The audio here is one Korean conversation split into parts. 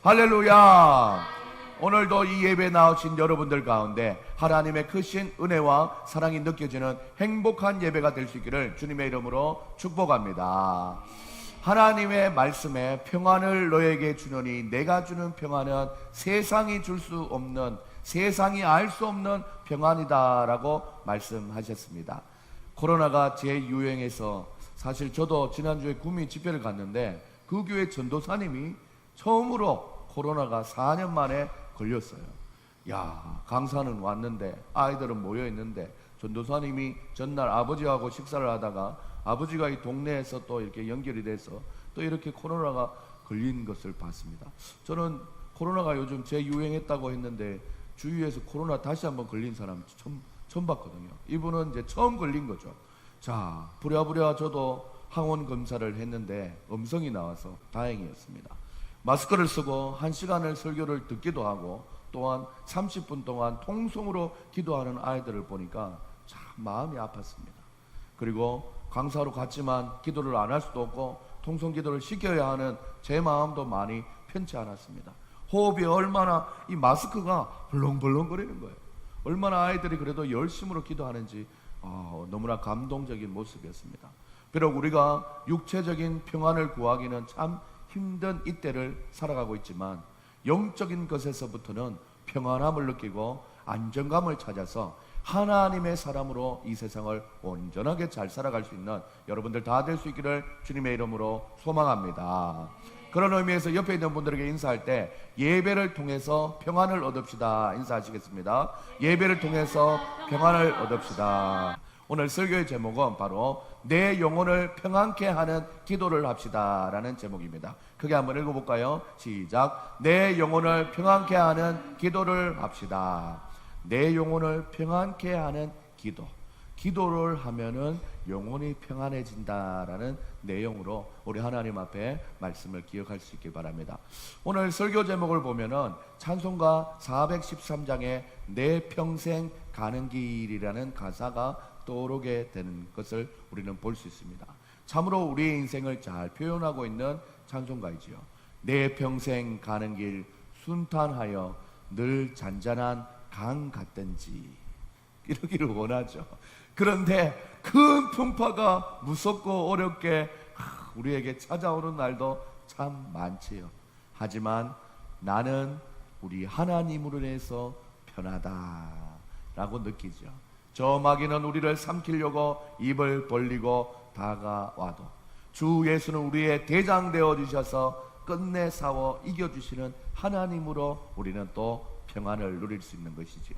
할렐루야. 오늘도 이 예배에 나오신 여러분들 가운데 하나님의 크신 은혜와 사랑이 느껴지는 행복한 예배가 될 수 있기를 주님의 이름으로 축복합니다. 하나님의 말씀에 평안을 너에게 주노니 내가 주는 평안은 세상이 줄 수 없는, 세상이 알 수 없는 평안이다라고 말씀하셨습니다. 코로나가 재유행해서 사실 저도 지난주에 구미 집회를 갔는데 그 교회 전도사님이 처음으로 코로나가 4년 만에 걸렸어요. 야, 강사는 왔는데 아이들은 모여 있는데 전도사님이 전날 아버지하고 식사를 하다가 아버지가 이 동네에서 또 이렇게 연결이 돼서 또 이렇게 코로나가 걸린 것을 봤습니다. 저는 코로나가 요즘 재유행했다고 했는데 주위에서 코로나 다시 한번 걸린 사람 처음 봤거든요. 이분은 이제 처음 걸린 거죠. 자, 부랴부랴 저도 항원 검사를 했는데 음성이 나와서 다행이었습니다. 마스크를 쓰고 1시간을 설교를 듣기도 하고 또한 30분 동안 통성으로 기도하는 아이들을 보니까 참 마음이 아팠습니다. 그리고 강사로 갔지만 기도를 안 할 수도 없고 통성 기도를 시켜야 하는 제 마음도 많이 편치 않았습니다. 호흡이 얼마나 이 마스크가 벌렁벌렁거리는 거예요. 얼마나 아이들이 그래도 열심으로 기도하는지 너무나 감동적인 모습이었습니다. 비록 우리가 육체적인 평안을 구하기는 참 힘든 이때를 살아가고 있지만 영적인 것에서부터는 평안함을 느끼고 안정감을 찾아서 하나님의 사람으로 이 세상을 온전하게 잘 살아갈 수 있는 여러분들 다 될 수 있기를 주님의 이름으로 소망합니다. 그런 의미에서 옆에 있는 분들에게 인사할 때 예배를 통해서 평안을 얻읍시다 인사하시겠습니다. 예배를 통해서 평안을 얻읍시다. 오늘 설교의 제목은 바로 내 영혼을 평안케 하는 기도를 합시다 라는 제목입니다. 크게 한번 읽어볼까요? 시작. 내 영혼을 평안케 하는 기도를 합시다. 내 영혼을 평안케 하는 기도. 기도를 하면은 영혼이 평안해진다라는 내용으로 우리 하나님 앞에 말씀을 기억할 수 있길 바랍니다. 오늘 설교 제목을 보면은 찬송가 413장에 내 평생 가는 길이라는 가사가 떠오르게 되는 것을 우리는 볼 수 있습니다. 참으로 우리의 인생을 잘 표현하고 있는 찬송가이지요. 내 평생 가는 길 순탄하여 늘 잔잔한 강 같던지 이러기를 원하죠. 그런데 큰 풍파가 무섭고 어렵게 우리에게 찾아오는 날도 참 많지요. 하지만 나는 우리 하나님으로 인해서 편하다라고 느끼죠. 저 마귀는 우리를 삼키려고 입을 벌리고 다가와도 주 예수는 우리의 대장 되어 주셔서 끝내 싸워 이겨주시는 하나님으로 우리는 또 평안을 누릴 수 있는 것이지요.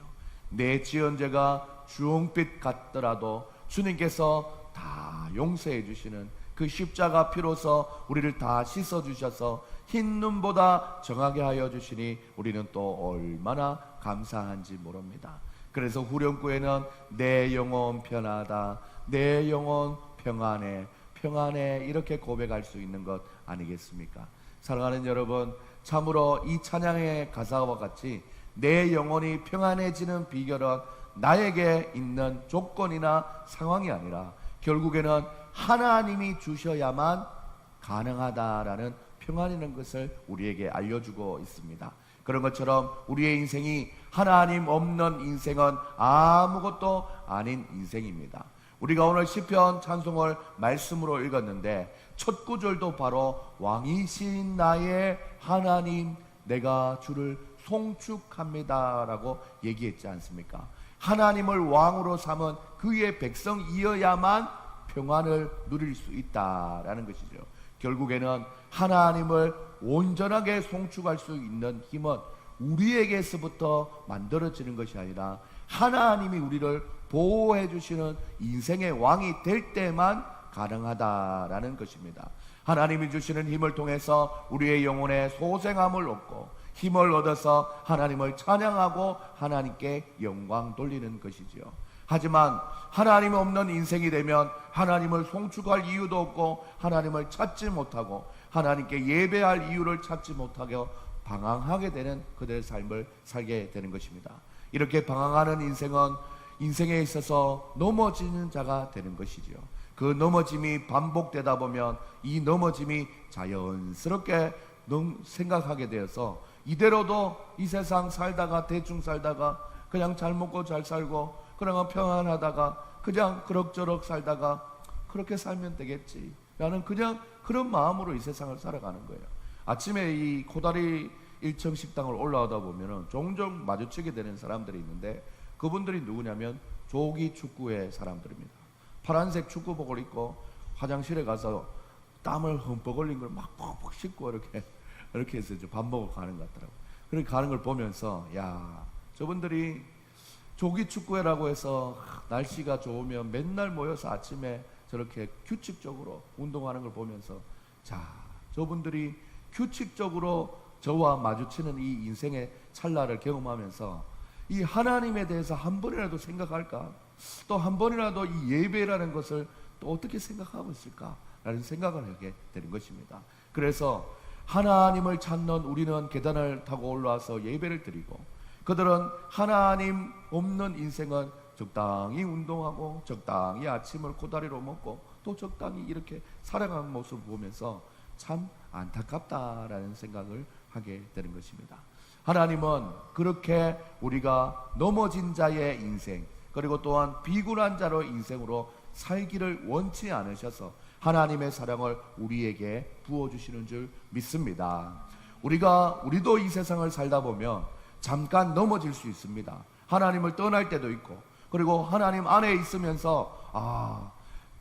내 지은 죄가 주홍빛 같더라도 주님께서 다 용서해 주시는 그 십자가 피로서 우리를 다 씻어 주셔서 흰 눈보다 정하게 하여 주시니 우리는 또 얼마나 감사한지 모릅니다. 그래서 후렴구에는 내 영혼 편하다, 내 영혼 평안해, 평안해 이렇게 고백할 수 있는 것 아니겠습니까? 사랑하는 여러분, 참으로 이 찬양의 가사와 같이 내 영혼이 평안해지는 비결은 나에게 있는 조건이나 상황이 아니라 결국에는 하나님이 주셔야만 가능하다라는 평안이라는 것을 우리에게 알려주고 있습니다. 그런 것처럼 우리의 인생이 하나님 없는 인생은 아무것도 아닌 인생입니다. 우리가 오늘 시편 찬송을 말씀으로 읽었는데 첫 구절도 바로 왕이신 나의 하나님 내가 주를 송축합니다 라고 얘기했지 않습니까? 하나님을 왕으로 삼은 그의 백성이어야만 평안을 누릴 수 있다라는 것이죠. 결국에는 하나님을 온전하게 송축할 수 있는 힘은 우리에게서부터 만들어지는 것이 아니라 하나님이 우리를 보호해 주시는 인생의 왕이 될 때만 가능하다라는 것입니다. 하나님이 주시는 힘을 통해서 우리의 영혼에 소생함을 얻고 힘을 얻어서 하나님을 찬양하고 하나님께 영광 돌리는 것이지요. 하지만 하나님 없는 인생이 되면 하나님을 송축할 이유도 없고 하나님을 찾지 못하고 하나님께 예배할 이유를 찾지 못하게 방황하게 되는 그들의 삶을 살게 되는 것입니다. 이렇게 방황하는 인생은 인생에 있어서 넘어지는 자가 되는 것이지요. 그 넘어짐이 반복되다 보면 이 넘어짐이 자연스럽게 너무 생각하게 되어서 이대로도 이 세상 살다가 대충 살다가 그냥 잘 먹고 잘 살고 그냥 평안하다가 그냥 그럭저럭 살다가 그렇게 살면 되겠지 라는 그냥 그런 마음으로 이 세상을 살아가는 거예요. 아침에 이 코다리 1층 식당을 올라오다 보면은 종종 마주치게 되는 사람들이 있는데 그분들이 누구냐면 조기 축구의 사람들입니다. 파란색 축구복을 입고 화장실에 가서 땀을 흠뻑 흘린 걸 막 퍽퍽 씻고 이렇게 해서 밥 먹으러 가는 것 같더라고요. 그렇게 가는 걸 보면서 야, 저분들이 조기 축구회라고 해서 날씨가 좋으면 맨날 모여서 아침에 저렇게 규칙적으로 운동하는 걸 보면서 자, 저분들이 규칙적으로 저와 마주치는 이 인생의 찰나를 경험하면서 이 하나님에 대해서 한 번이라도 생각할까? 또 한 번이라도 이 예배라는 것을 또 어떻게 생각하고 있을까? 라는 생각을 하게 되는 것입니다. 그래서 하나님을 찾는 우리는 계단을 타고 올라와서 예배를 드리고 그들은 하나님 없는 인생은 적당히 운동하고 적당히 아침을 코다리로 먹고 또 적당히 이렇게 살아가는 모습을 보면서 참 안타깝다라는 생각을 하게 되는 것입니다. 하나님은 그렇게 우리가 넘어진 자의 인생 그리고 또한 비굴한 자로 인생으로 살기를 원치 않으셔서 하나님의 사랑을 우리에게 부어주시는 줄 믿습니다. 우리도 이 세상을 살다 보면 잠깐 넘어질 수 있습니다. 하나님을 떠날 때도 있고 그리고 하나님 안에 있으면서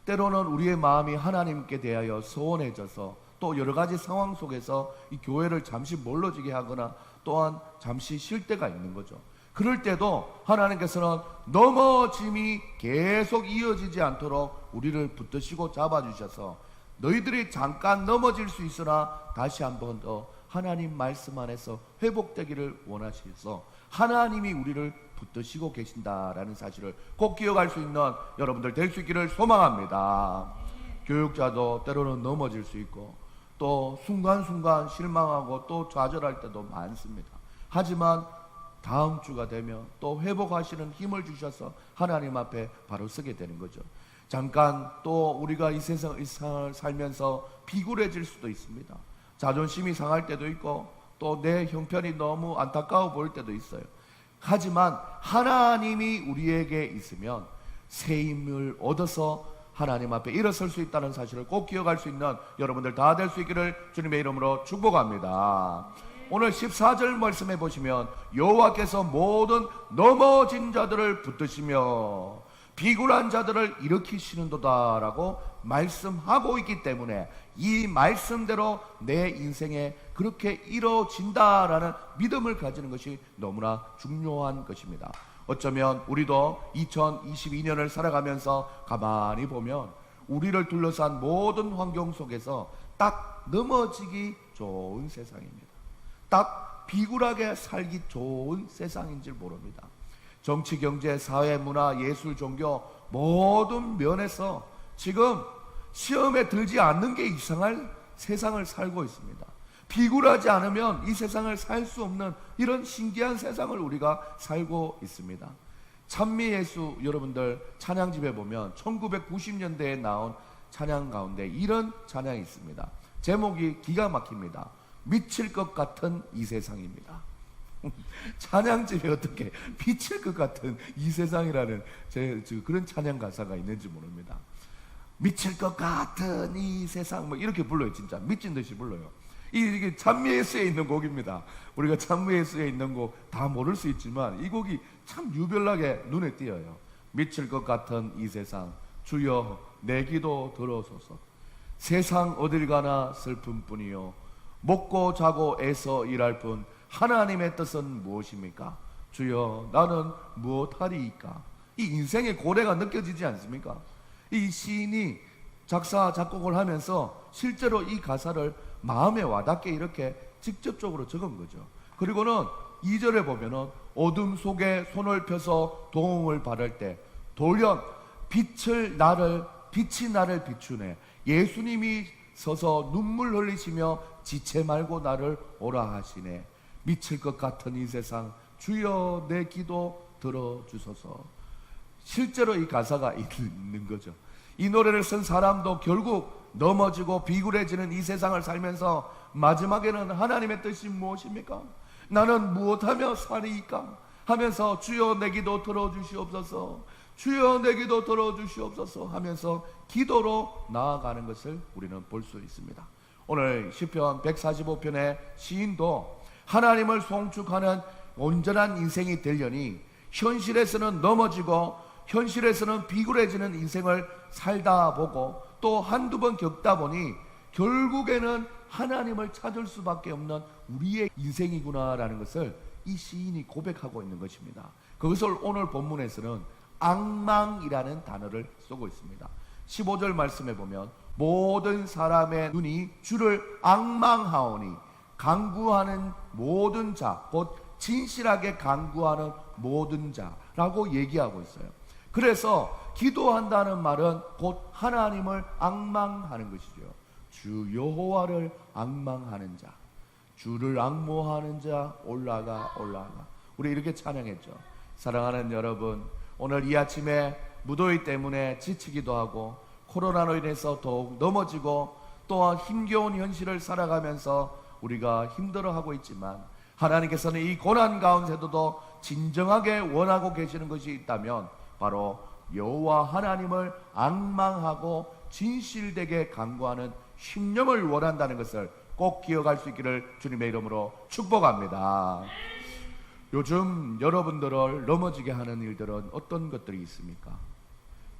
때로는 우리의 마음이 하나님께 대하여 소원해져서 또 여러 가지 상황 속에서 이 교회를 잠시 멀어지게 하거나 또한 잠시 쉴 때가 있는 거죠. 그럴 때도 하나님께서는 넘어짐이 계속 이어지지 않도록 우리를 붙드시고 잡아주셔서 너희들이 잠깐 넘어질 수 있으나 다시 한 번 더 하나님 말씀 안에서 회복되기를 원하셔서 하나님이 우리를 붙드시고 계신다라는 사실을 꼭 기억할 수 있는 여러분들 될 수 있기를 소망합니다. 교육자도 때로는 넘어질 수 있고 또 순간순간 실망하고 또 좌절할 때도 많습니다. 하지만 다음 주가 되면 또 회복하시는 힘을 주셔서 하나님 앞에 바로 서게 되는 거죠. 잠깐 또 우리가 이 세상을 살면서 비굴해질 수도 있습니다. 자존심이 상할 때도 있고 또 내 형편이 너무 안타까워 보일 때도 있어요. 하지만 하나님이 우리에게 있으면 새 힘을 얻어서 하나님 앞에 일어설 수 있다는 사실을 꼭 기억할 수 있는 여러분들 다 될 수 있기를 주님의 이름으로 축복합니다. 오늘 14절 말씀해 보시면 여호와께서 모든 넘어진 자들을 붙드시며 비굴한 자들을 일으키시는도다 라고 말씀하고 있기 때문에 이 말씀대로 내 인생에 그렇게 이루어진다라는 믿음을 가지는 것이 너무나 중요한 것입니다. 어쩌면 우리도 2022년을 살아가면서 가만히 보면 우리를 둘러싼 모든 환경 속에서 딱 넘어지기 좋은 세상입니다. 딱 비굴하게 살기 좋은 세상인 줄 모릅니다. 정치, 경제, 사회, 문화, 예술, 종교 모든 면에서 지금 시험에 들지 않는 게 이상할 세상을 살고 있습니다. 비굴하지 않으면 이 세상을 살 수 없는 이런 신기한 세상을 우리가 살고 있습니다. 찬미예수 여러분들 찬양집에 보면 1990년대에 나온 찬양 가운데 이런 찬양이 있습니다. 제목이 기가 막힙니다. 미칠 것 같은 이 세상입니다. 찬양집에 어떻게 미칠 것 같은 이 세상이라는 그런 찬양 가사가 있는지 모릅니다. 미칠 것 같은 이 세상 뭐 이렇게 불러요. 진짜 미친 듯이 불러요. 이게 찬미예수에 있는 곡입니다. 우리가 찬미예수에 있는 곡 다 모를 수 있지만 이 곡이 참 유별나게 눈에 띄어요. 미칠 것 같은 이 세상 주여 내 기도 들어소서. 세상 어딜 가나 슬픔뿐이요 먹고 자고 애써 일할 뿐 하나님의 뜻은 무엇입니까? 주여 나는 무엇하리이까? 이 인생의 고뇌가 느껴지지 않습니까? 이 시인이 작사 작곡을 하면서 실제로 이 가사를 마음에 와닿게 이렇게 직접적으로 적은 거죠. 그리고는 2절에 보면은 어둠 속에 손을 펴서 도움을 받을 때 돌연 빛이 나를 비추네. 예수님이 서서 눈물 흘리시며 지체 말고 나를 오라 하시네. 미칠 것 같은 이 세상 주여 내 기도 들어주소서. 실제로 이 가사가 있는 거죠. 이 노래를 쓴 사람도 결국 넘어지고 비굴해지는 이 세상을 살면서 마지막에는 하나님의 뜻이 무엇입니까? 나는 무엇하며 살이이까? 하면서 주여 내 기도 들어주시옵소서, 주여 내 기도 들어주시옵소서 하면서 기도로 나아가는 것을 우리는 볼 수 있습니다. 오늘 시편 145편의 시인도 하나님을 송축하는 온전한 인생이 되려니 현실에서는 넘어지고 현실에서는 비굴해지는 인생을 살다 보고 또 한두 번 겪다 보니 결국에는 하나님을 찾을 수밖에 없는 우리의 인생이구나라는 것을 이 시인이 고백하고 있는 것입니다. 그것을 오늘 본문에서는 앙망이라는 단어를 쓰고 있습니다. 15절 말씀에 보면 모든 사람의 눈이 주를 앙망하오니 간구하는 모든 자, 곧 진실하게 간구하는 모든 자라고 얘기하고 있어요. 그래서 기도한다는 말은 곧 하나님을 앙망하는 것이죠. 주 여호와를 앙망하는 자, 주를 앙모하는 자 올라가 우리 이렇게 찬양했죠. 사랑하는 여러분, 오늘 이 아침에 무더위 때문에 지치기도 하고 코로나로 인해서 더욱 넘어지고 또한 힘겨운 현실을 살아가면서 우리가 힘들어하고 있지만 하나님께서는 이 고난 가운데서도 진정하게 원하고 계시는 것이 있다면 바로 여호와 하나님을 앙망하고 진실되게 간구하는 심령을 원한다는 것을 꼭 기억할 수 있기를 주님의 이름으로 축복합니다. 요즘 여러분들을 넘어지게 하는 일들은 어떤 것들이 있습니까?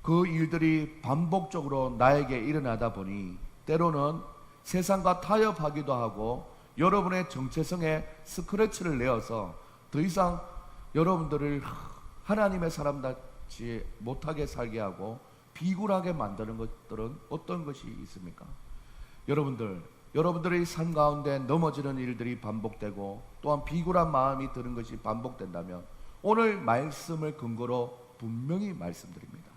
그 일들이 반복적으로 나에게 일어나다 보니 때로는 세상과 타협하기도 하고 여러분의 정체성에 스크래치를 내어서 더 이상 여러분들을 하나님의 사람답지 못하게 살게 하고 비굴하게 만드는 것들은 어떤 것이 있습니까? 여러분들의 삶 가운데 넘어지는 일들이 반복되고 또한 비굴한 마음이 드는 것이 반복된다면 오늘 말씀을 근거로 분명히 말씀드립니다.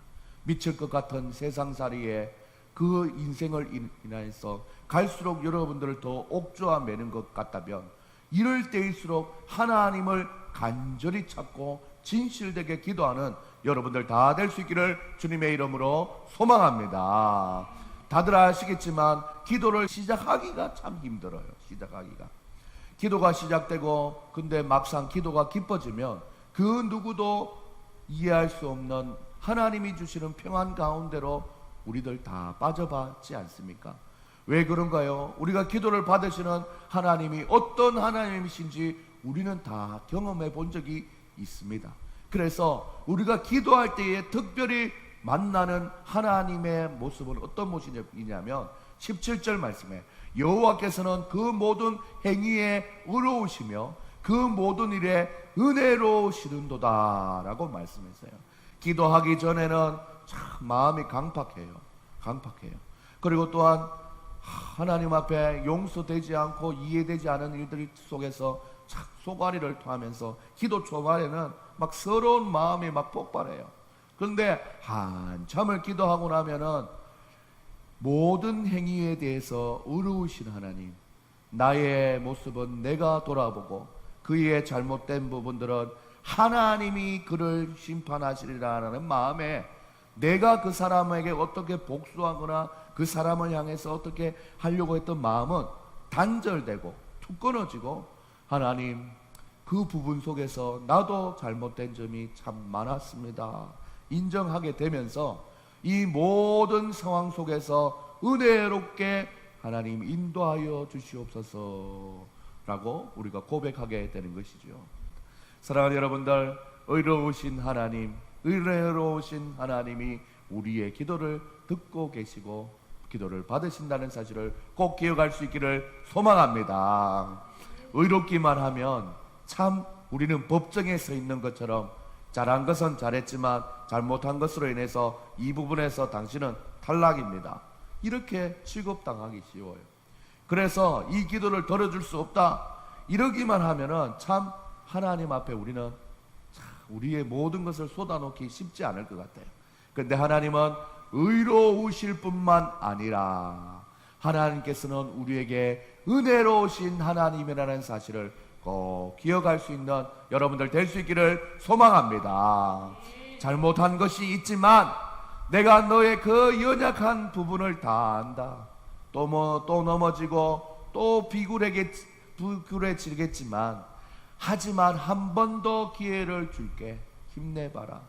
미칠 것 같은 세상살이에 그 인생을 인하여서 갈수록 여러분들을 더 옥조아 매는 것 같다면 이럴 때일수록 하나님을 간절히 찾고 진실되게 기도하는 여러분들 다 될 수 있기를 주님의 이름으로 소망합니다. 다들 아시겠지만 기도를 시작하기가 참 힘들어요. 기도가 시작되고 근데 막상 기도가 깊어지면 그 누구도 이해할 수 없는 하나님이 주시는 평안 가운데로 우리들 다 빠져봤지 않습니까? 왜 그런가요? 우리가 기도를 받으시는 하나님이 어떤 하나님이신지 우리는 다 경험해 본 적이 있습니다. 그래서 우리가 기도할 때에 특별히 만나는 하나님의 모습은 어떤 모습이냐면 17절 말씀에 여호와께서는 그 모든 행위에 의로우시며 그 모든 일에 은혜로우시는도다 라고 말씀했어요. 기도하기 전에는 참 마음이 강팍해요. 그리고 또한 하나님 앞에 용서되지 않고 이해되지 않은 일들 속에서 참 쏘가리를 토하면서 기도 초반에는 막 서러운 마음이 막 폭발해요. 그런데 한참을 기도하고 나면은 모든 행위에 대해서 의로우신 하나님, 나의 모습은 내가 돌아보고 그의 잘못된 부분들은 하나님이 그를 심판하시리라는 마음에 내가 그 사람에게 어떻게 복수하거나 그 사람을 향해서 어떻게 하려고 했던 마음은 단절되고 툭 끊어지고 하나님 그 부분 속에서 나도 잘못된 점이 참 많았습니다 인정하게 되면서 이 모든 상황 속에서 은혜롭게 하나님 인도하여 주시옵소서 라고 우리가 고백하게 되는 것이죠. 사랑하는 여러분들, 의로우신 하나님, 은혜로우신 하나님이 우리의 기도를 듣고 계시고 기도를 받으신다는 사실을 꼭 기억할 수 있기를 소망합니다. 의롭기만 하면 참 우리는 법정에 서 있는 것처럼 잘한 것은 잘했지만 잘못한 것으로 인해서 이 부분에서 당신은 탈락입니다, 이렇게 취급당하기 쉬워요. 그래서 이 기도를 들어줄 수 없다 이러기만 하면은 참 하나님 앞에 우리는 우리의 모든 것을 쏟아놓기 쉽지 않을 것 같아요. 그런데 하나님은 의로우실 뿐만 아니라 하나님께서는 우리에게 은혜로우신 하나님이라는 사실을 꼭 기억할 수 있는 여러분들 될 수 있기를 소망합니다. 잘못한 것이 있지만 내가 너의 그 연약한 부분을 다 안다. 또 넘어지고 또 비굴해지겠지만, 하지만 한 번 더 기회를 줄게. 힘내봐라.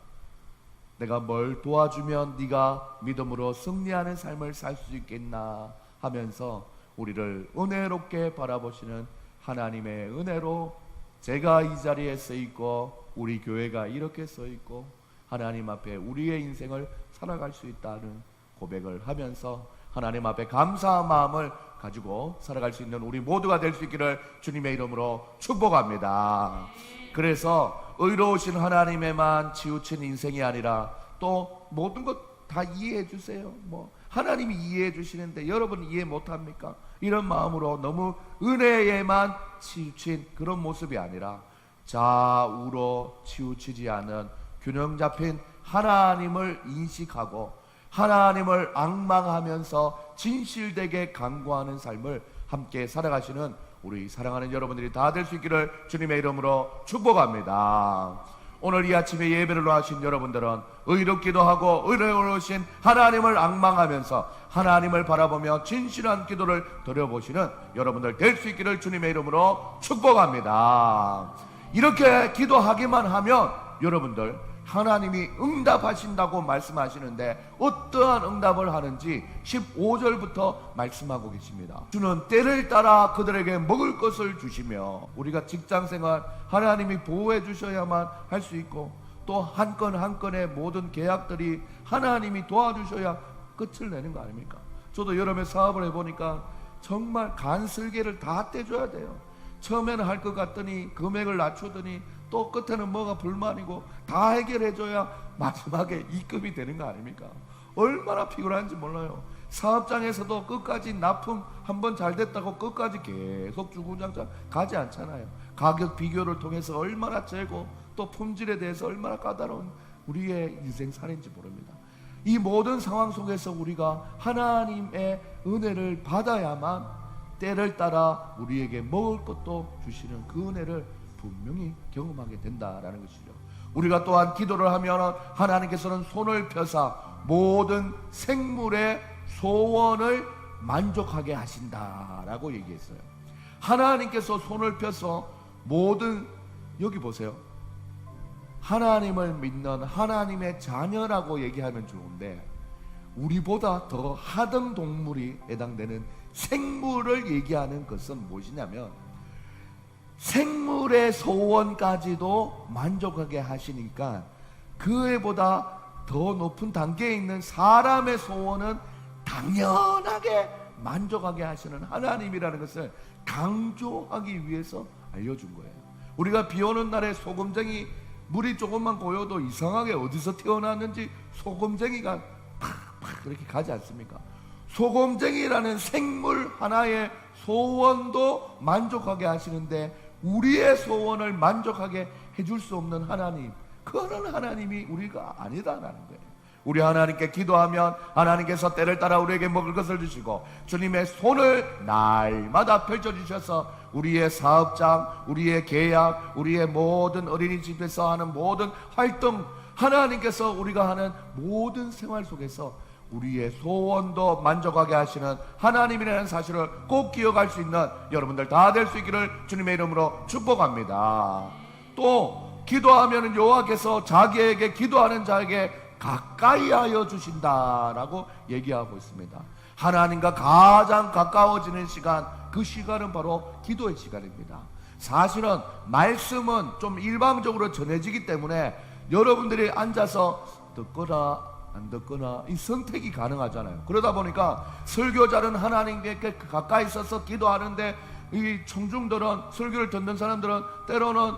내가 뭘 도와주면 네가 믿음으로 승리하는 삶을 살 수 있겠나 하면서 우리를 은혜롭게 바라보시는 하나님의 은혜로 제가 이 자리에 서 있고 우리 교회가 이렇게 서 있고 하나님 앞에 우리의 인생을 살아갈 수 있다는 고백을 하면서 하나님 앞에 감사한 마음을 가지고 살아갈 수 있는 우리 모두가 될 수 있기를 주님의 이름으로 축복합니다. 그래서 의로우신 하나님에만 치우친 인생이 아니라 또 모든 것 다 이해해 주세요. 하나님이 이해해 주시는데 여러분 이해 못합니까? 이런 마음으로 너무 은혜에만 치우친 그런 모습이 아니라 좌우로 치우치지 않은 균형 잡힌 하나님을 인식하고 하나님을 앙망하면서 진실되게 간구하는 삶을 함께 살아가시는 우리 사랑하는 여러분들이 다 될 수 있기를 주님의 이름으로 축복합니다. 오늘 이 아침에 예배를 하신 여러분들은 의롭기도 하고 의로우신 하나님을 앙망하면서 하나님을 바라보며 진실한 기도를 드려보시는 여러분들 될 수 있기를 주님의 이름으로 축복합니다. 이렇게 기도하기만 하면 여러분들 하나님이 응답하신다고 말씀하시는데 어떠한 응답을 하는지 15절부터 말씀하고 계십니다. 주는 때를 따라 그들에게 먹을 것을 주시며, 우리가 직장생활 하나님이 보호해 주셔야만 할 수 있고 또 한 건 한 건의 모든 계약들이 하나님이 도와주셔야 끝을 내는 거 아닙니까? 저도 여러 번 사업을 해보니까 정말 간슬개를 다 떼줘야 돼요. 처음에는 할 것 같더니 금액을 낮추더니 또 끝에는 뭐가 불만이고 다 해결해줘야 마지막에 입금이 되는 거 아닙니까? 얼마나 피곤한지 몰라요. 사업장에서도 끝까지 납품 한번 잘 됐다고 끝까지 계속 주구장창 가지 않잖아요. 가격 비교를 통해서 얼마나 재고 또 품질에 대해서 얼마나 까다로운 우리의 인생살인지 모릅니다. 이 모든 상황 속에서 우리가 하나님의 은혜를 받아야만 때를 따라 우리에게 먹을 것도 주시는 그 은혜를 분명히 경험하게 된다라는 것이죠. 우리가 또한 기도를 하면 하나님께서는 손을 펴사 모든 생물의 소원을 만족하게 하신다라고 얘기했어요. 하나님께서 손을 펴서 모든, 여기 보세요, 하나님을 믿는 하나님의 자녀라고 얘기하면 좋은데 우리보다 더 하등 동물이 해당되는 생물을 얘기하는 것은 무엇이냐면 생물의 소원까지도 만족하게 하시니까 그에보다 더 높은 단계에 있는 사람의 소원은 당연하게 만족하게 하시는 하나님이라는 것을 강조하기 위해서 알려준 거예요. 우리가 비 오는 날에 소금쟁이 물이 조금만 고여도 이상하게 어디서 태어났는지 소금쟁이가 팍팍 그렇게 가지 않습니까? 소금쟁이라는 생물 하나의 소원도 만족하게 하시는데 우리의 소원을 만족하게 해줄 수 없는 하나님, 그런 하나님이 우리가 아니다라는 거예요. 우리 하나님께 기도하면 하나님께서 때를 따라 우리에게 먹을 것을 주시고 주님의 손을 날마다 펼쳐주셔서 우리의 사업장, 우리의 계약, 우리의 모든 어린이집에서 하는 모든 활동, 하나님께서 우리가 하는 모든 생활 속에서 우리의 소원도 만족하게 하시는 하나님이라는 사실을 꼭 기억할 수 있는 여러분들 다 될 수 있기를 주님의 이름으로 축복합니다. 또 기도하면 여호와께서 자기에게 기도하는 자에게 가까이 하여 주신다라고 얘기하고 있습니다. 하나님과 가장 가까워지는 시간, 그 시간은 바로 기도의 시간입니다. 사실은 말씀은 좀 일방적으로 전해지기 때문에 여러분들이 앉아서 듣거나 안 듣거나 이 선택이 가능하잖아요. 그러다 보니까 설교자는 하나님께 가까이 있어서 기도하는데 이 청중들은, 설교를 듣는 사람들은 때로는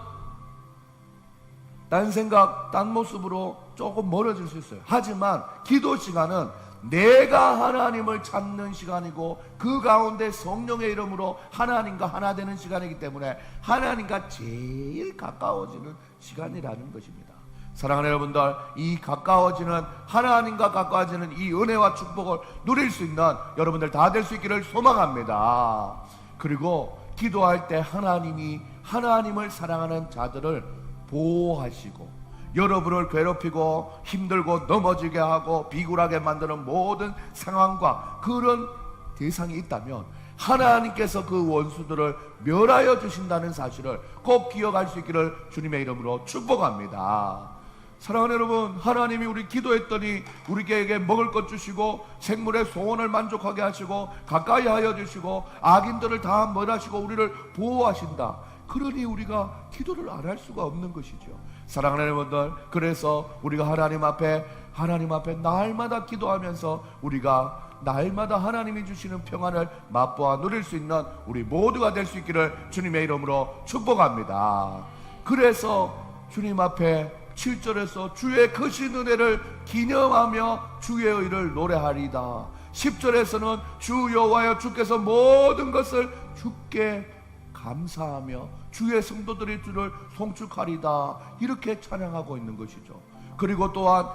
딴 생각, 딴 모습으로 조금 멀어질 수 있어요. 하지만 기도 시간은 내가 하나님을 찾는 시간이고 그 가운데 성령의 이름으로 하나님과 하나 되는 시간이기 때문에 하나님과 제일 가까워지는 시간이라는 것입니다. 사랑하는 여러분들, 이 가까워지는, 하나님과 가까워지는 이 은혜와 축복을 누릴 수 있는 여러분들 다 될 수 있기를 소망합니다. 그리고 기도할 때 하나님이 하나님을 사랑하는 자들을 보호하시고 여러분을 괴롭히고 힘들고 넘어지게 하고 비굴하게 만드는 모든 상황과 그런 대상이 있다면 하나님께서 그 원수들을 멸하여 주신다는 사실을 꼭 기억할 수 있기를 주님의 이름으로 축복합니다. 사랑하는 여러분, 하나님이 우리 기도했더니 우리에게 먹을 것 주시고 생물의 소원을 만족하게 하시고 가까이 하여 주시고 악인들을 다 멸하시고 우리를 보호하신다. 그러니 우리가 기도를 안 할 수가 없는 것이죠. 사랑하는 여러분들, 그래서 우리가 하나님 앞에 날마다 기도하면서 우리가 날마다 하나님이 주시는 평안을 맛보아 누릴 수 있는 우리 모두가 될 수 있기를 주님의 이름으로 축복합니다. 그래서 주님 앞에 7절에서 주의 크신 은혜를 기념하며 주의 의를 노래하리다. 10절에서는 주 여호와여 주께서 모든 것을 주께 감사하며 주의 성도들이 주를 송축하리다. 이렇게 찬양하고 있는 것이죠. 그리고 또한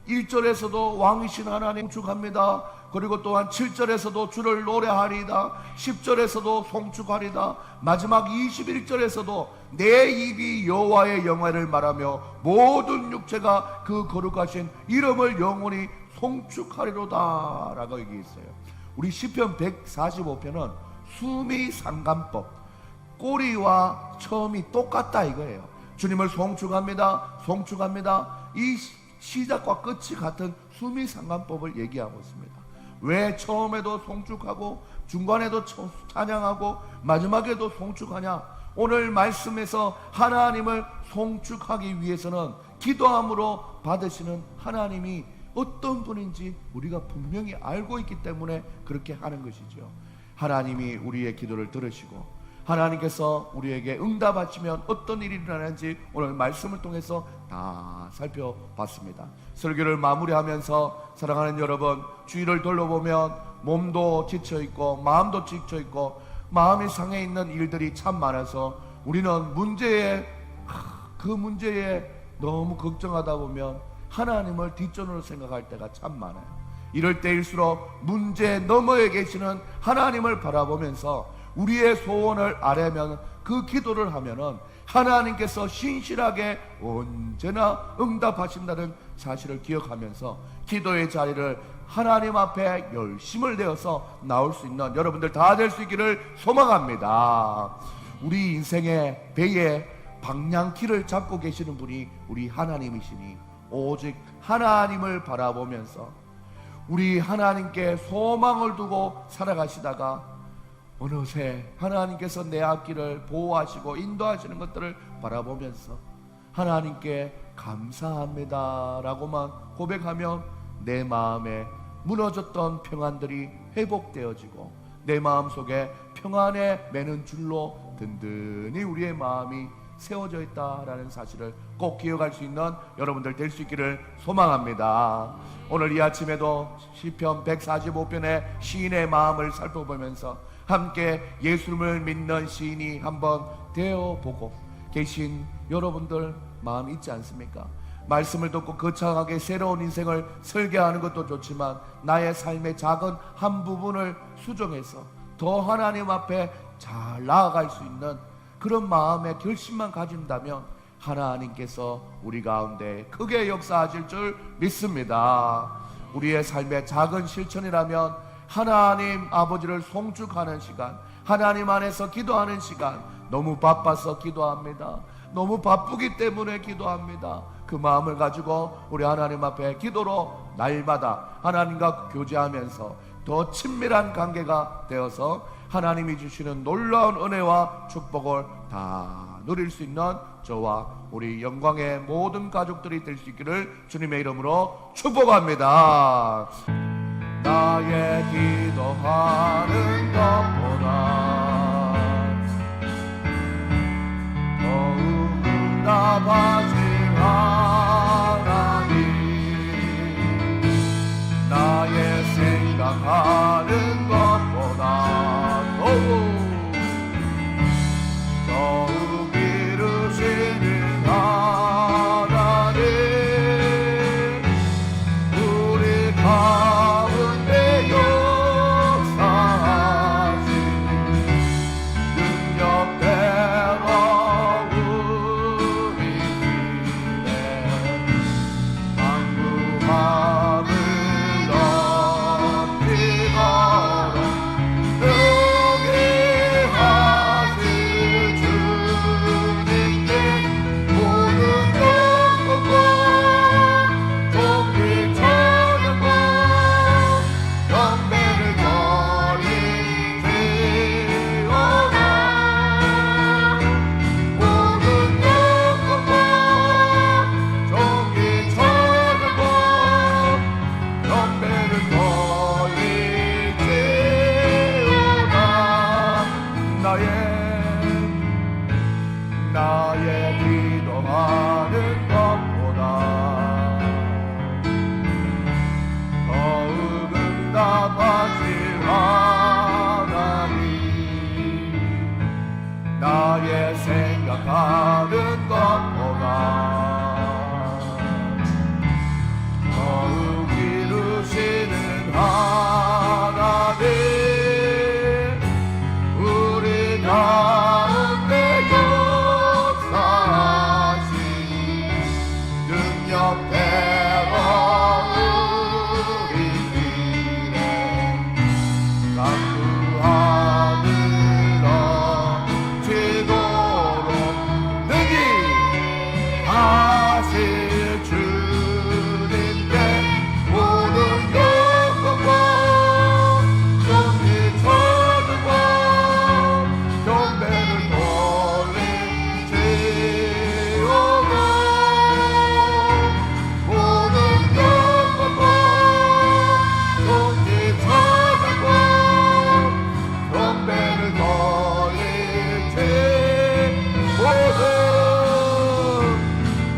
1절에서도 왕이신 하나님 송축합니다. 그리고 또한 7절에서도 주를 노래하리다. 10절에서도 송축하리다. 마지막 21절에서도 내 입이 여호와의 영화를 말하며 모든 육체가 그 거룩하신 이름을 영원히 송축하리로다 라고 얘기했어요. 우리 시편 145편은 수미 상관법, 꼬리와 처음이 똑같다 이거예요. 주님을 송축합니다. 이 시작과 끝이 같은 수미 상관법을 얘기하고 있습니다. 왜 처음에도 송축하고 중간에도 찬양하고 마지막에도 송축하냐? 오늘 말씀에서 하나님을 송축하기 위해서는 기도함으로 받으시는 하나님이 어떤 분인지 우리가 분명히 알고 있기 때문에 그렇게 하는 것이죠. 하나님이 우리의 기도를 들으시고 하나님께서 우리에게 응답하시면 어떤 일이 일어나는지 오늘 말씀을 통해서 다 살펴봤습니다. 설교를 마무리하면서 사랑하는 여러분, 주위를 돌아보면 몸도 지쳐있고 마음도 지쳐있고 마음이 상해 있는 일들이 참 많아서 우리는 그 문제에 너무 걱정하다 보면 하나님을 뒷전으로 생각할 때가 참 많아요. 이럴 때일수록 문제 너머에 계시는 하나님을 바라보면서 우리의 소원을 아뢰면 그 기도를 하면은 하나님께서 신실하게 언제나 응답하신다는 사실을 기억하면서 기도의 자리를 하나님 앞에 열심을 내어서 나올 수 있는 여러분들 다 될 수 있기를 소망합니다. 우리 인생의 배에 방향키를 잡고 계시는 분이 우리 하나님이시니 오직 하나님을 바라보면서 우리 하나님께 소망을 두고 살아가시다가 어느새 하나님께서 내 앞길을 보호하시고 인도하시는 것들을 바라보면서 하나님께 감사합니다 라고만 고백하면 내 마음에 무너졌던 평안들이 회복되어지고 내 마음속에 평안에 매는 줄로 든든히 우리의 마음이 세워져 있다라는 사실을 꼭 기억할 수 있는 여러분들 될 수 있기를 소망합니다. 오늘 이 아침에도 시편 145편의 시인의 마음을 살펴보면서 함께 예수님을 믿는 시인이 한번 되어보고 계신 여러분들 마음 있지 않습니까? 말씀을 듣고 거창하게 새로운 인생을 설계하는 것도 좋지만 나의 삶의 작은 한 부분을 수정해서 더 하나님 앞에 잘 나아갈 수 있는 그런 마음의 결심만 가진다면 하나님께서 우리 가운데 크게 역사하실 줄 믿습니다. 우리의 삶의 작은 실천이라면 하나님 아버지를 송축하는 시간, 하나님 안에서 기도하는 시간, 너무 바빠서 기도합니다. 너무 바쁘기 때문에 기도합니다. 그 마음을 가지고 우리 하나님 앞에 기도로 날마다 하나님과 교제하면서 더 친밀한 관계가 되어서 하나님이 주시는 놀라운 은혜와 축복을 다 누릴 수 있는 저와 우리 영광의 모든 가족들이 될 수 있기를 주님의 이름으로 축복합니다. 나의 기도하는 것보다 더욱 응답하신 하나님, 나의 생각하는 것보다 더욱 이루시는 하나님, 우리 가운데 역사하시네. 나의 기도하는 것보다 더욱 응답하실 하나님, 나의 생각하는 것보다 더욱 이루시는 하나님, 우리 가운데 역사하신 능력대로 우리 길에 강구하늘 넘치도록 능히 하실 주님께 모든 영광과 존귀천과 경배를 돌릴지어다. 모든 영광과 존귀천과 경배를 돌릴지어다.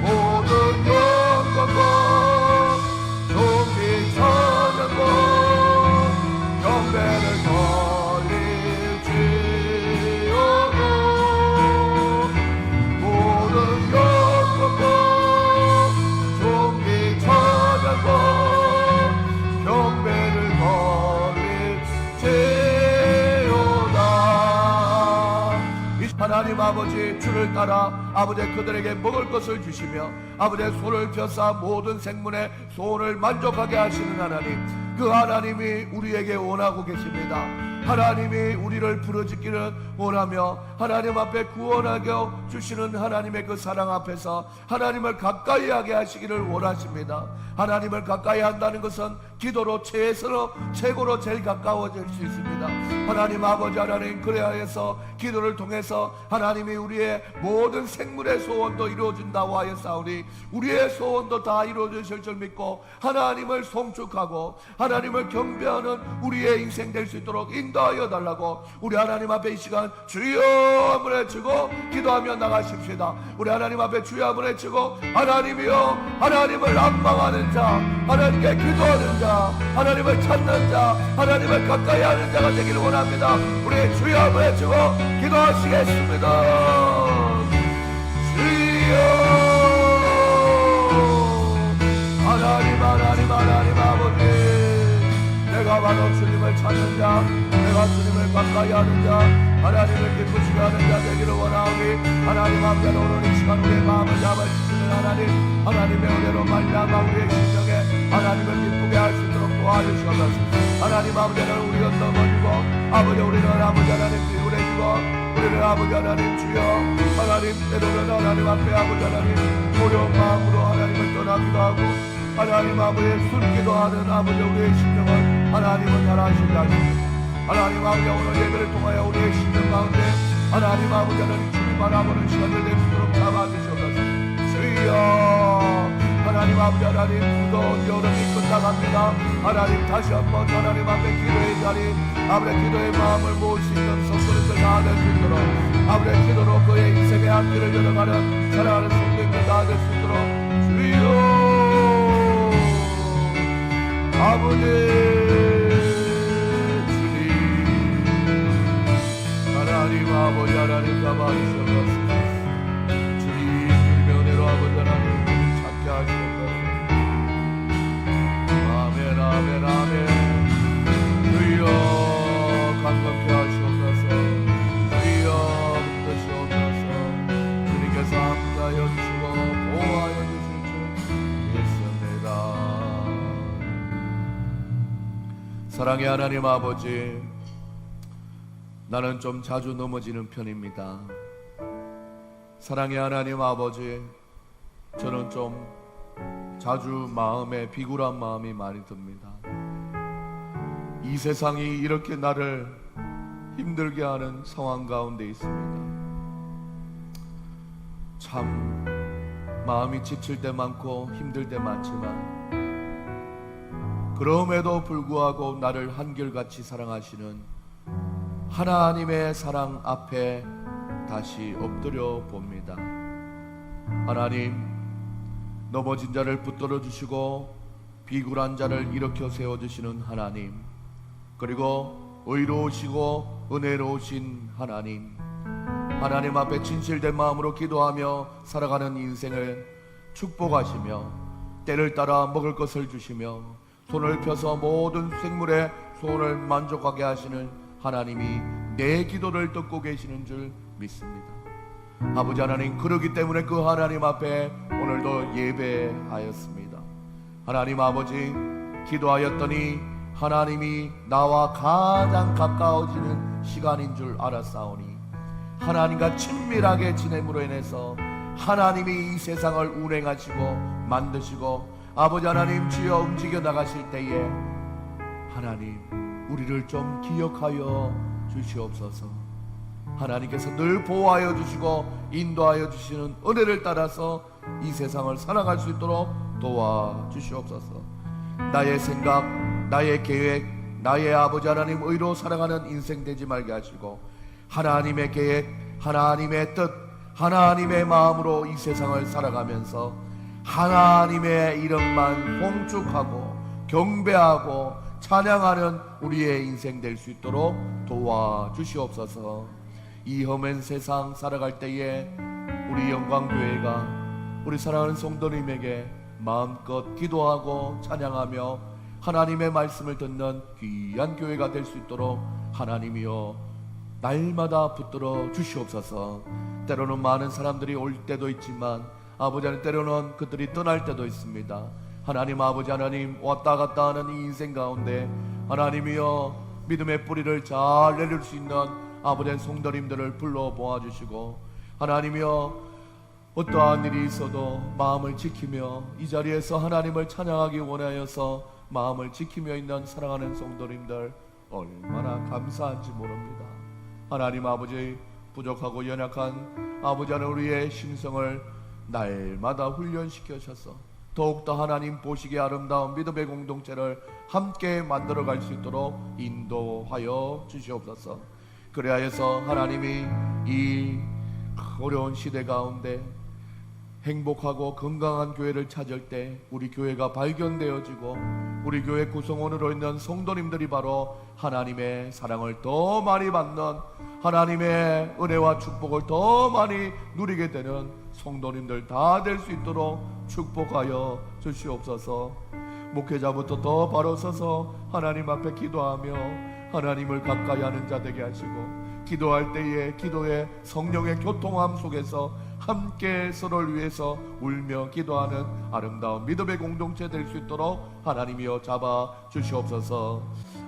모든 영광과 존귀 찬양과 경배를 돌릴지어다. 모든 영광과 존귀 찬양과 경배를 돌릴지어다. 하나님 아버지, 주를 따라 아버지 그들에게 먹을 것을 주시며 아버지의 손을 펴사 모든 생물의 소원을 만족하게 하시는 하나님, 그 하나님이 우리에게 원하고 계십니다. 하나님이 우리를 부르짖기를 원하며 하나님 앞에 구원하게 주시는 하나님의 그 사랑 앞에서 하나님을 가까이 하게 하시기를 원하십니다. 하나님을 가까이 한다는 것은 기도로 최고로 제일 가까워질 수 있습니다. 하나님 아버지, 하나님 그래야해서 기도를 통해서 하나님이 우리의 모든 생물의 소원도 이루어진다고 하였사오니 우리의 소원도 다 이루어지실 줄 믿고 하나님을 송축하고 하나님을 경배하는 우리의 인생 될 수 있도록 인도하여 달라고 우리 하나님 앞에 이 시간 주여 한번 외치고 기도하며 나가십시다. 우리 하나님 앞에 주여 한번 외치고 하나님이여, 하나님을 앙망하는 자, 하나님께 기도하는 자, 하나님을 찾는 자, 하나님을 가까이 하는 자가 되기를 원합니다. 우리 주여 한번 외치고 기도하시겠습니다. 주여, 하나님, 하나님, 하나님 아버지, 내가 바로 주님을 찾는 자, 내가 주님을 가까이 하는 자, 하나님을 기쁘시게 하는 자 되기를 원하오니 하나님 앞에 오늘 이 시간 우리의 마음을 잡아주시는 하나님, 하나님의 은혜로 말미암아 우리의 심령에 하나님을 기쁘게 할 수 있도록 도와주시옵소서. 하나님 아버지는 우리 언덕을이고 아버지 우리는 아버지 하나님 비우래지고 우리는 아버지 하나님 주여 하나님 때로는 하나님 앞에 아버지 하나님 어려운 마음으로 하나님을 떠나기도 하고 하나님 아버지의 숨기도 하는 아버지 우리의 심령을 하나님은 잘 아시게 하십니다. 하나님 아버지 오늘 예배를 통하여 우리의 심령 가운데 하나님 아버지 하나님 주님 바라보는 시간을 낼 수 있도록 잡아주시옵소서. 주여 하나님 아버지 하나님 무더운 여름이 끝나갑니다. 하나님 다시 한번 하나님 앞에 기도의 자리 아버지 기도의 마음을 모을 수 있는 성도님들 다 될 수 있도록 아버지 기도로 그의 인생의 앞길을 열어가는 사랑하는 성도님들 다 될 수 있도록 주여 아버지 주님 하나님 아버지 하나님 잡아주셔서 주님 주님의 은혜로 아버지 하나님 찾게 하시옵소서. 아멘 아멘 아멘. 주여 감격케 하시옵소서. 주여 붙드시옵소서. 주님께서 함께하여 주시고 보호하여 주실 줄 믿습니다. 사랑의 하나님 아버지, 나는 좀 자주 넘어지는 편입니다. 사랑의 하나님 아버지, 저는 좀 자주 마음에 비굴한 마음이 많이 듭니다. 이 세상이 이렇게 나를 힘들게 하는 상황 가운데 있습니다. 참 마음이 지칠 때 많고 힘들 때 많지만 그럼에도 불구하고 나를 한결같이 사랑하시는 하나님의 사랑 앞에 다시 엎드려 봅니다. 하나님, 넘어진 자를 붙들어 주시고 비굴한 자를 일으켜 세워주시는 하나님, 그리고 의로우시고 은혜로우신 하나님, 하나님 앞에 진실된 마음으로 기도하며 살아가는 인생을 축복하시며 때를 따라 먹을 것을 주시며 손을 펴서 모든 생물의 소원을 만족하게 하시는 하나님이 내 기도를 듣고 계시는 줄 믿습니다. 아버지 하나님, 그러기 때문에 그 하나님 앞에 오늘도 예배하였습니다. 하나님 아버지, 기도하였더니 하나님이 나와 가장 가까워지는 시간인 줄 알았사오니 하나님과 친밀하게 지냄으로 인해서 하나님이 이 세상을 운행하시고 만드시고 아버지 하나님 주여 움직여 나가실 때에 하나님, 우리를 좀 기억하여 주시옵소서. 하나님께서 늘 보호하여 주시고 인도하여 주시는 은혜를 따라서 이 세상을 살아갈 수 있도록 도와주시옵소서. 나의 생각, 나의 계획, 나의 아버지 하나님 의로 살아가는 인생 되지 말게 하시고 하나님의 계획, 하나님의 뜻, 하나님의 마음으로 이 세상을 살아가면서 하나님의 이름만 송축하고 경배하고 찬양하는 우리의 인생 될 수 있도록 도와주시옵소서. 이 험한 세상 살아갈 때에 우리 영광교회가 우리 사랑하는 성도님에게 마음껏 기도하고 찬양하며 하나님의 말씀을 듣는 귀한 교회가 될 수 있도록 하나님이여 날마다 붙들어 주시옵소서. 때로는 많은 사람들이 올 때도 있지만 아버지 하나님, 때로는 그들이 떠날 때도 있습니다. 하나님 아버지 하나님, 왔다 갔다 하는 이 인생 가운데 하나님이여 믿음의 뿌리를 잘 내릴 수 있는 아버지 성도님들을 불러 모아주시고 하나님이여 어떠한 일이 있어도 마음을 지키며 이 자리에서 하나님을 찬양하기 원하여서 마음을 지키며 있는 사랑하는 성도님들 얼마나 감사한지 모릅니다. 하나님 아버지, 부족하고 연약한 아버지 하나님 우리의 심성을 날마다 훈련시켜셔서 더욱더 하나님 보시기에 아름다운 믿음의 공동체를 함께 만들어갈 수 있도록 인도하여 주시옵소서. 그리하여서 하나님이 이 어려운 시대 가운데 행복하고 건강한 교회를 찾을 때 우리 교회가 발견되어지고 우리 교회 구성원으로 있는 성도님들이 바로 하나님의 사랑을 더 많이 받는, 하나님의 은혜와 축복을 더 많이 누리게 되는 성도님들 다 될 수 있도록 축복하여 주시옵소서. 목회자부터 더 바로 서서 하나님 앞에 기도하며 하나님을 가까이 하는 자 되게 하시고 기도할 때에 기도의 성령의 교통함 속에서 함께 서로를 위해서 울며 기도하는 아름다운 믿음의 공동체 될 수 있도록 하나님이여 잡아 주시옵소서.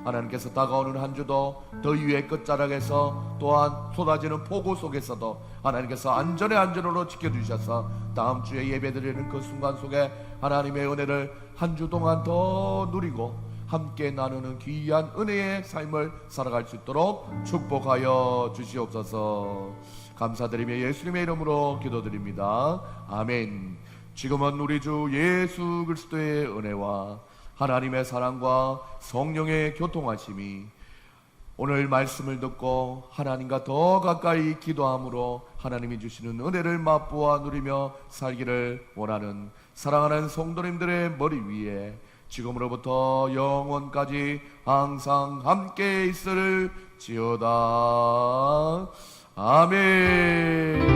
하나님께서 다가오는 한 주도 더위의 끝자락에서 또한 쏟아지는 폭우 속에서도 하나님께서 안전에 안전으로 지켜주셔서 다음 주에 예배드리는 그 순간 속에 하나님의 은혜를 한 주 동안 더 누리고 함께 나누는 귀한 은혜의 삶을 살아갈 수 있도록 축복하여 주시옵소서. 감사드리며 예수님의 이름으로 기도드립니다. 아멘. 지금은 우리 주 예수 그리스도의 은혜와 하나님의 사랑과 성령의 교통하심이 오늘 말씀을 듣고 하나님과 더 가까이 기도함으로 하나님이 주시는 은혜를 맛보아 누리며 살기를 원하는 사랑하는 성도님들의 머리 위에 지금으로부터 영원까지 항상 함께 있을지어다. 아멘.